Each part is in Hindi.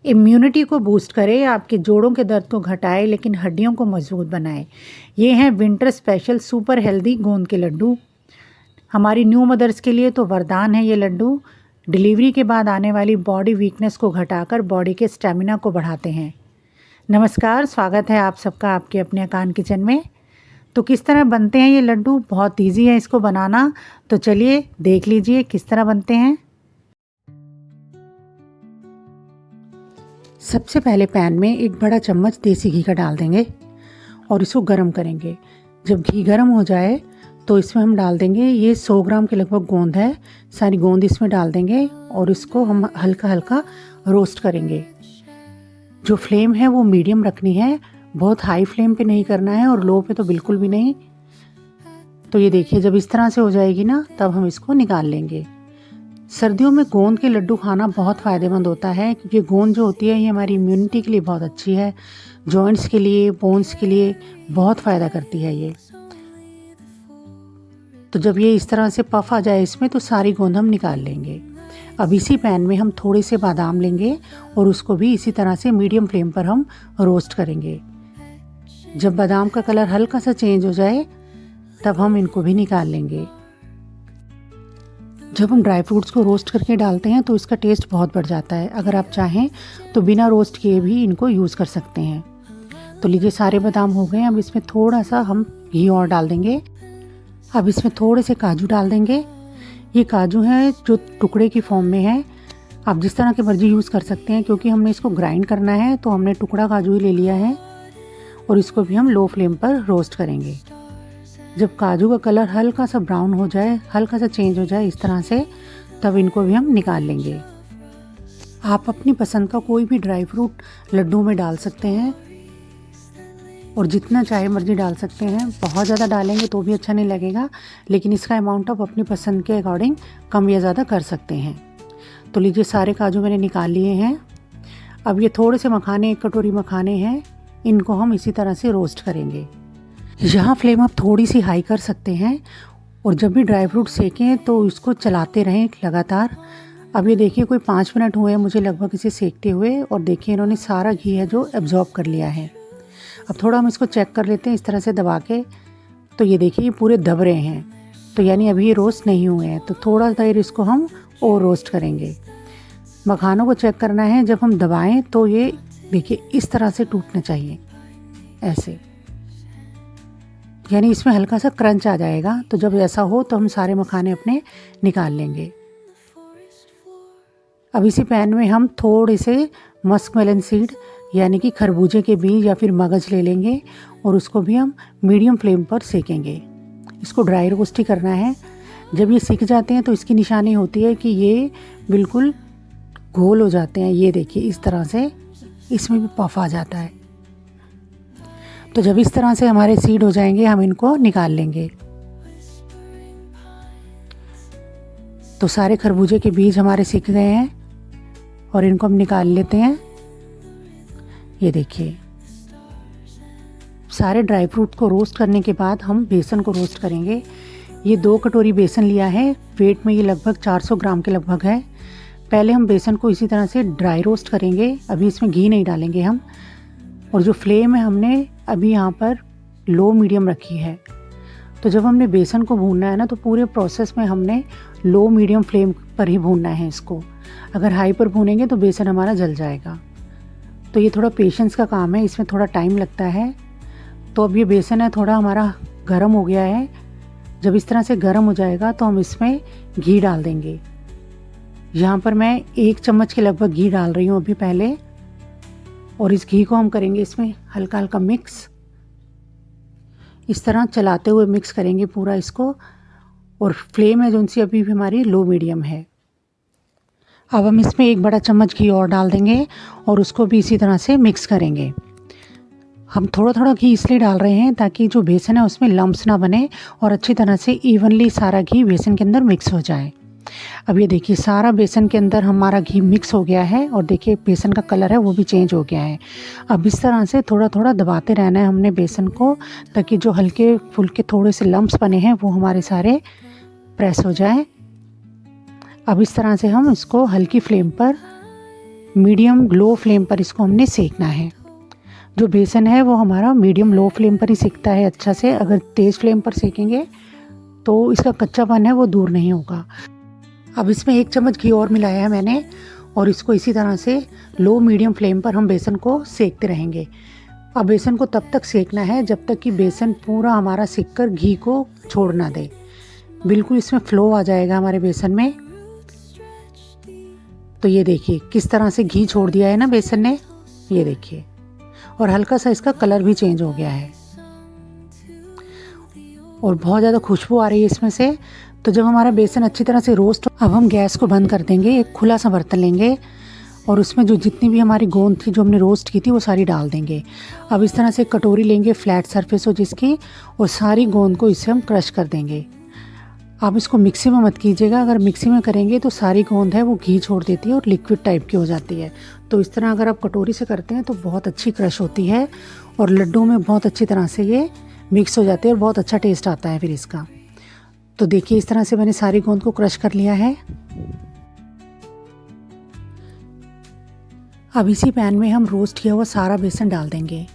इम्यूनिटी को बूस्ट करे, आपके जोड़ों के दर्द को घटाए लेकिन हड्डियों को मजबूत बनाए। ये हैं विंटर स्पेशल सुपर हेल्दी गोंद के लड्डू। हमारी न्यू मदर्स के लिए तो वरदान है ये लड्डू। डिलीवरी के बाद आने वाली बॉडी वीकनेस को घटाकर बॉडी के स्टेमिना को बढ़ाते हैं। नमस्कार, स्वागत है आप सबका आपके अपने अकान किचन में। तो किस तरह बनते हैं ये लड्डू? बहुत ईजी है इसको बनाना, तो चलिए देख लीजिए किस तरह बनते हैं। सबसे पहले पैन में एक बड़ा चम्मच देसी घी का डाल देंगे और इसको गर्म करेंगे। जब घी गर्म हो जाए तो इसमें हम डाल देंगे ये 100 ग्राम के लगभग गोंद है। सारी गोंद इसमें डाल देंगे और इसको हम हल्का हल्का रोस्ट करेंगे। जो फ्लेम है वो मीडियम रखनी है, बहुत हाई फ्लेम पे नहीं करना है और लो पे तो बिल्कुल भी नहीं। तो ये देखिए, जब इस तरह से हो जाएगी ना, तब हम इसको निकाल लेंगे। सर्दियों में गोंद के लड्डू खाना बहुत फ़ायदेमंद होता है, क्योंकि गोंद जो होती है ये हमारी इम्यूनिटी के लिए बहुत अच्छी है। जॉइंट्स के लिए, बोन्स के लिए बहुत फ़ायदा करती है ये। तो जब ये इस तरह से पफ आ जाए इसमें, तो सारी गोंद हम निकाल लेंगे। अब इसी पैन में हम थोड़े से बादाम लेंगे और उसको भी इसी तरह से मीडियम फ्लेम पर हम रोस्ट करेंगे। जब बादाम का कलर हल्का सा चेंज हो जाए तब हम इनको भी निकाल लेंगे। जब हम ड्राई फ्रूट्स को रोस्ट करके डालते हैं तो इसका टेस्ट बहुत बढ़ जाता है। अगर आप चाहें तो बिना रोस्ट किए भी इनको यूज़ कर सकते हैं। तो लीजिए, सारे बादाम हो गए। अब इसमें थोड़ा सा हम घी और डाल देंगे। अब इसमें थोड़े से काजू डाल देंगे। ये काजू हैं जो टुकड़े की फॉर्म में है। आप जिस तरह के मर्जी यूज़ कर सकते हैं, क्योंकि हमने इसको ग्राइंड करना है तो हमने टुकड़ा काजू ही ले लिया है और इसको भी हम लो फ्लेम पर रोस्ट करेंगे। जब काजू का कलर हल्का सा ब्राउन हो जाए, हल्का सा चेंज हो जाए इस तरह से, तब इनको भी हम निकाल लेंगे। आप अपनी पसंद का कोई भी ड्राई फ्रूट लड्डू में डाल सकते हैं और जितना चाहे मर्जी डाल सकते हैं। बहुत ज़्यादा डालेंगे तो भी अच्छा नहीं लगेगा, लेकिन इसका अमाउंट आप अपनी पसंद के अकॉर्डिंग कम या ज़्यादा कर सकते हैं। तो लीजिए, सारे काजू मैंने निकाल लिए हैं। अब ये थोड़े से मखाने, 1 कटोरी मखाने हैं, इनको हम इसी तरह से रोस्ट करेंगे। यहाँ फ्लेम आप थोड़ी सी हाई कर सकते हैं और जब भी ड्राई फ्रूट सेकें तो इसको चलाते रहें लगातार। अब ये देखिए, कोई 5 मिनट हुए हैं मुझे लगभग इसे सेकते हुए, और देखिए इन्होंने सारा घी है जो एब्जॉर्ब कर लिया है। अब थोड़ा हम इसको चेक कर लेते हैं इस तरह से दबा के। तो ये देखिए, ये पूरे दब रहे हैं, तो यानी अभी ये रोस्ट नहीं हुए हैं। तो थोड़ा देर इसको हम और रोस्ट करेंगे। मखानों को चेक करना है, जब हम दबाएं तो ये देखिए इस तरह से टूटना चाहिए, ऐसे, यानी इसमें हल्का सा क्रंच आ जाएगा। तो जब ऐसा हो तो हम सारे मखाने अपने निकाल लेंगे। अब इसी पैन में हम थोड़े से मस्कमेलन सीड यानी कि खरबूजे के बीज या फिर मगज ले लेंगे और उसको भी हम मीडियम फ्लेम पर सेकेंगे। इसको ड्राई रोस्ट ही करना है। जब ये सिक जाते हैं तो इसकी निशानी होती है कि ये बिल्कुल गोल हो जाते हैं। ये देखिए, इस तरह से इसमें भी पफ आ जाता है। तो जब इस तरह से हमारे सीड हो जाएंगे, हम इनको निकाल लेंगे। तो सारे खरबूजे के बीज हमारे सिक गए हैं और इनको हम निकाल लेते हैं। ये देखिए, सारे ड्राई फ्रूट को रोस्ट करने के बाद हम बेसन को रोस्ट करेंगे। ये 2 कटोरी बेसन लिया है। वेट में ये लगभग 400 ग्राम के लगभग है। पहले हम बेसन को इसी तरह से ड्राई रोस्ट करेंगे। अभी इसमें घी नहीं डालेंगे हम। और जो फ्लेम है हमने अभी यहाँ पर लो मीडियम रखी है। तो जब हमने बेसन को भूनना है ना, तो पूरे प्रोसेस में हमने लो मीडियम फ्लेम पर ही भूनना है इसको। अगर हाई पर भूनेंगे तो बेसन हमारा जल जाएगा। तो ये थोड़ा पेशेंस का काम है, इसमें थोड़ा टाइम लगता है। तो अब ये बेसन है थोड़ा हमारा गर्म हो गया है। जब इस तरह से गर्म हो जाएगा तो हम इसमें घी डाल देंगे। यहाँ पर मैं 1 चम्मच के लगभग घी डाल रही हूँ अभी पहले, और इस घी को हम करेंगे इसमें हल्का हल्का मिक्स। इस तरह चलाते हुए मिक्स करेंगे पूरा इसको। और फ्लेम है जो उनसे अभी भी हमारी लो मीडियम है। अब हम इसमें 1 बड़ा चम्मच घी और डाल देंगे और उसको भी इसी तरह से मिक्स करेंगे। हम थोड़ा थोड़ा घी इसलिए डाल रहे हैं ताकि जो बेसन है उसमें लम्प्स ना बने और अच्छी तरह से इवनली सारा घी बेसन के अंदर मिक्स हो जाए। अब ये देखिए, सारा बेसन के अंदर हमारा घी मिक्स हो गया है और देखिए बेसन का कलर है वो भी चेंज हो गया है। अब इस तरह से थोड़ा थोड़ा दबाते रहना है हमने बेसन को, ताकि जो हल्के फुल्के थोड़े से लम्प्स बने हैं वो हमारे सारे प्रेस हो जाए। अब इस तरह से हम इसको हल्की फ्लेम पर मीडियम लो फ्लेम पर इसको हमने सेकना है। जो बेसन है वो हमारा मीडियम लो फ्लेम पर ही सेकता है अच्छा से। अगर तेज़ फ्लेम पर सेकेंगे तो इसका कच्चापन है वो दूर नहीं होगा। अब इसमें 1 चम्मच घी और मिलाया है मैंने, और इसको इसी तरह से लो मीडियम फ्लेम पर हम बेसन को सेकते रहेंगे। अब बेसन को तब तक सेकना है जब तक कि बेसन पूरा हमारा सिक कर घी को छोड़ ना दे। बिल्कुल इसमें फ्लो आ जाएगा हमारे बेसन में। तो ये देखिए किस तरह से घी छोड़ दिया है ना बेसन ने, ये देखिए, और हल्का सा इसका कलर भी चेंज हो गया है और बहुत ज़्यादा खुशबू आ रही है इसमें से। तो जब हमारा बेसन अच्छी तरह से रोस्ट, अब हम गैस को बंद कर देंगे। एक खुला सा बर्तन लेंगे और उसमें जो जितनी भी हमारी गोंद थी जो हमने रोस्ट की थी वो सारी डाल देंगे। अब इस तरह से कटोरी लेंगे फ्लैट सरफेस हो जिसकी, और सारी गोंद को इससे हम क्रश कर देंगे। आप इसको मिक्सी में मत कीजिएगा, अगर मिक्सी में करेंगे तो सारी गोंद है वो घी छोड़ देती है और लिक्विड टाइप की हो जाती है। तो इस तरह अगर आप कटोरी से करते हैं तो बहुत अच्छी क्रश होती है और लड्डू में बहुत अच्छी तरह से ये मिक्स हो जाती है और बहुत अच्छा टेस्ट आता है फिर इसका। तो देखिए इस तरह से मैंने सारी गोंद को क्रश कर लिया है। अब इसी पैन में हम रोस्ट किया हुआ सारा बेसन डाल देंगे।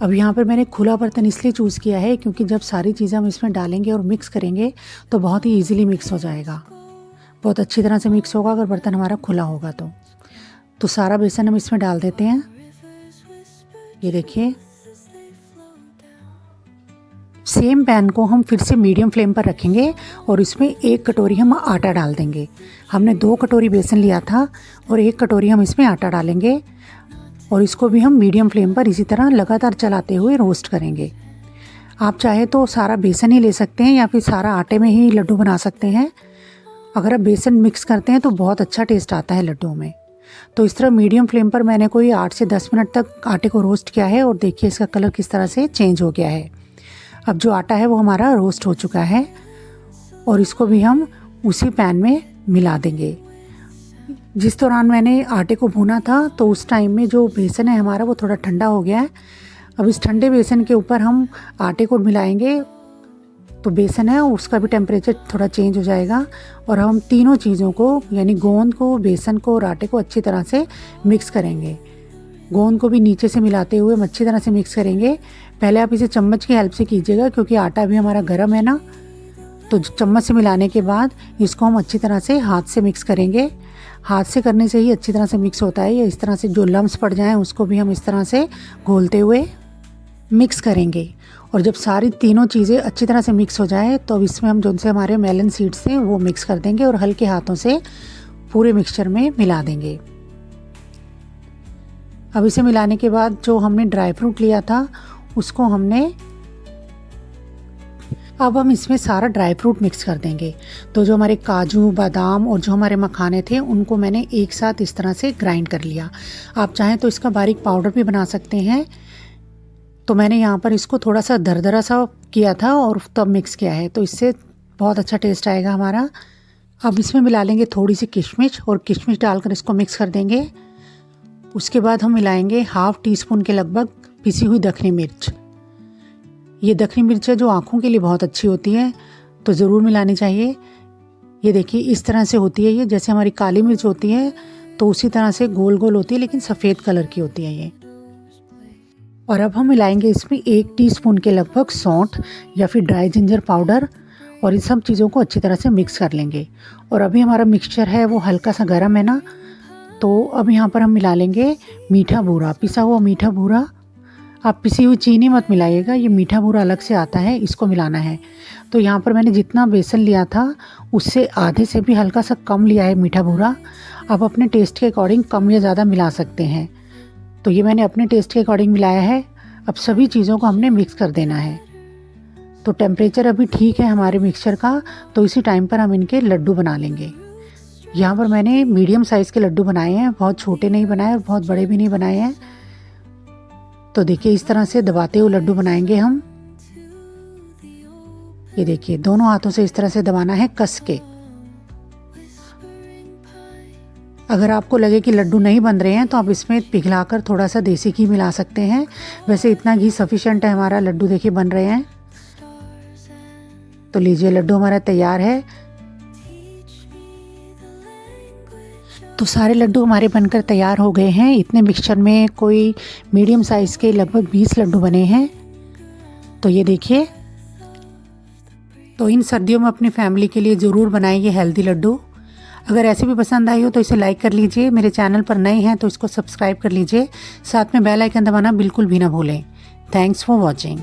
अब यहाँ पर मैंने खुला बर्तन इसलिए चूज़ किया है क्योंकि जब सारी चीज़ें हम इसमें डालेंगे और मिक्स करेंगे तो बहुत ही इजीली मिक्स हो जाएगा, बहुत अच्छी तरह से मिक्स होगा अगर बर्तन हमारा खुला होगा तो सारा बेसन हम इसमें डाल देते हैं। ये देखिए सेम पैन को हम फिर से मीडियम फ्लेम पर रखेंगे और इसमें 1 कटोरी हम आटा डाल देंगे। हमने 2 कटोरी बेसन लिया था और 1 कटोरी हम इसमें आटा डालेंगे और इसको भी हम मीडियम फ्लेम पर इसी तरह लगातार चलाते हुए रोस्ट करेंगे। आप चाहे तो सारा बेसन ही ले सकते हैं या फिर सारा आटे में ही लड्डू बना सकते हैं। अगर आप बेसन मिक्स करते हैं तो बहुत अच्छा टेस्ट आता है लड्डू में। तो इस तरह मीडियम फ्लेम पर मैंने कोई 8 से 10 मिनट तक आटे को रोस्ट किया है और देखिए इसका कलर किस तरह से चेंज हो गया है। अब जो आटा है वो हमारा रोस्ट हो चुका है और इसको भी हम उसी पैन में मिला देंगे। जिस दौरान मैंने आटे को भूना था तो उस टाइम में जो बेसन है हमारा वो थोड़ा ठंडा हो गया है। अब इस ठंडे बेसन के ऊपर हम आटे को मिलाएंगे तो बेसन है उसका भी टेम्परेचर थोड़ा चेंज हो जाएगा और हम तीनों चीज़ों को यानी गोंद को, बेसन को और आटे को अच्छी तरह से मिक्स करेंगे। गोंद को भी नीचे से मिलाते हुए हम अच्छी तरह से मिक्स करेंगे। पहले आप इसे चम्मच की हेल्प से कीजिएगा क्योंकि आटा भी हमारा गर्म है ना, तो चम्मच से मिलाने के बाद इसको हम अच्छी तरह से हाथ से मिक्स करेंगे। हाथ से करने से ही अच्छी तरह से मिक्स होता है। या इस तरह से जो लम्स पड़ जाएं उसको भी हम इस तरह से घोलते हुए मिक्स करेंगे। और जब सारी तीनों चीज़ें अच्छी तरह से मिक्स हो जाए तो अब इसमें हम जो से हमारे मेलन सीड्स थे वो मिक्स कर देंगे और हल्के हाथों से पूरे मिक्सचर में मिला देंगे। अब इसे मिलाने के बाद जो हमने ड्राई फ्रूट लिया था उसको अब हम इसमें सारा ड्राई फ्रूट मिक्स कर देंगे। तो जो हमारे काजू, बादाम और जो हमारे मखाने थे उनको मैंने एक साथ इस तरह से ग्राइंड कर लिया। आप चाहें तो इसका बारीक पाउडर भी बना सकते हैं। तो मैंने यहाँ पर इसको थोड़ा सा दरदरा सा किया था और तब मिक्स किया है, तो इससे बहुत अच्छा टेस्ट आएगा हमारा। अब इसमें मिला लेंगे थोड़ी सी किशमिश और किशमिश डालकर इसको मिक्स कर देंगे। उसके बाद हम मिलाएंगे 1/2 टीस्पून के लगभग पिसी हुई दखनी मिर्च। ये दखनी मिर्च है जो आँखों के लिए बहुत अच्छी होती है तो ज़रूर मिलानी चाहिए। ये देखिए इस तरह से होती है, ये जैसे हमारी काली मिर्च होती है तो उसी तरह से गोल गोल होती है लेकिन सफ़ेद कलर की होती है ये। और अब हम मिलाएंगे इसमें 1 टीस्पून के लगभग सौंठ या फिर ड्राई जिंजर पाउडर और इन सब चीज़ों को अच्छी तरह से मिक्स कर लेंगे। और अभी हमारा मिक्सचर है वो हल्का सा गर्म है ना, तो अब यहाँ पर हम मिला लेंगे मीठा बूरा, पिसा हुआ मीठा बूरा। आप पिसी हुई चीनी मत मिलाइएगा, ये मीठा बूरा अलग से आता है, इसको मिलाना है। तो यहाँ पर मैंने जितना बेसन लिया था उससे आधे से भी हल्का सा कम लिया है मीठा बूरा। आप अपने टेस्ट के अकॉर्डिंग कम या ज़्यादा मिला सकते हैं। तो ये मैंने अपने टेस्ट के अकॉर्डिंग मिलाया है। अब सभी चीज़ों को हमने मिक्स कर देना है। तो टेम्परेचर अभी ठीक है हमारे मिक्सचर का, तो इसी टाइम पर हम इनके लड्डू बना लेंगे। यहाँ पर मैंने मीडियम साइज़ के लड्डू बनाए हैं, बहुत छोटे नहीं बनाए और बहुत बड़े भी नहीं बनाए हैं। तो देखिए इस तरह से दबाते हुए लड्डू बनाएंगे हम। ये देखिए दोनों हाथों से इस तरह से दबाना है कस के। अगर आपको लगे कि लड्डू नहीं बन रहे हैं तो आप इसमें पिघलाकर थोड़ा सा देसी घी मिला सकते हैं। वैसे इतना घी सफिशिएंट है, हमारा लड्डू देखिए बन रहे हैं। तो लीजिए लड्डू हमारा तैयार है। तो सारे लड्डू हमारे बनकर तैयार हो गए हैं। इतने मिक्सचर में कोई मीडियम साइज़ के लगभग 20 लड्डू बने हैं। तो ये देखिए, तो इन सर्दियों में अपनी फैमिली के लिए ज़रूर बनाइए हेल्दी लड्डू। अगर ऐसे भी पसंद आई हो तो इसे लाइक कर लीजिए। मेरे चैनल पर नए हैं तो इसको सब्सक्राइब कर लीजिए। साथ में बेल आइकन दबाना बिल्कुल भी ना भूलें। Thanks for watching.